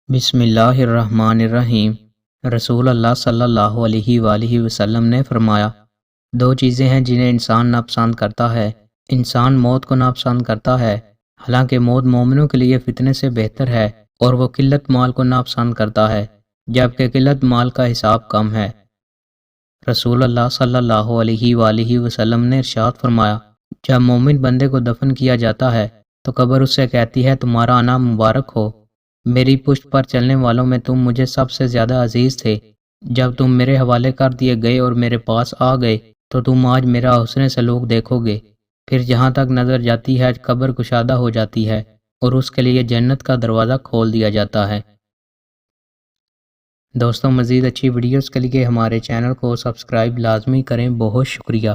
بسم اللہ الرحمن الرحیم۔ رسول اللہ صلی اللہ علیہ وآلہ وسلم نے فرمایا، دو چیزیں ہیں جنہیں انسان ناپسند کرتا ہے۔ انسان موت کو ناپسند کرتا ہے، حالانکہ موت مومنوں کے لیے فتنے سے بہتر ہے، اور وہ قلت مال کو ناپسند کرتا ہے، جبکہ قلت مال کا حساب کم ہے۔ رسول اللہ صلی اللہ علیہ وآلہ وسلم نے ارشاد فرمایا، جب مومن بندے کو دفن کیا جاتا ہے تو قبر اس سے کہتی ہے تمہارا آنا مبارک ہو، میری پشت پر چلنے والوں میں تم مجھے سب سے زیادہ عزیز تھے، جب تم میرے حوالے کر دیے گئے اور میرے پاس آ گئے تو تم آج میرا حسن سلوک دیکھو گے۔ پھر جہاں تک نظر جاتی ہے قبر کشادہ ہو جاتی ہے اور اس کے لیے جنت کا دروازہ کھول دیا جاتا ہے۔ دوستوں، مزید اچھی ویڈیوز کے لیے ہمارے چینل کو سبسکرائب لازمی کریں۔ بہت شکریہ۔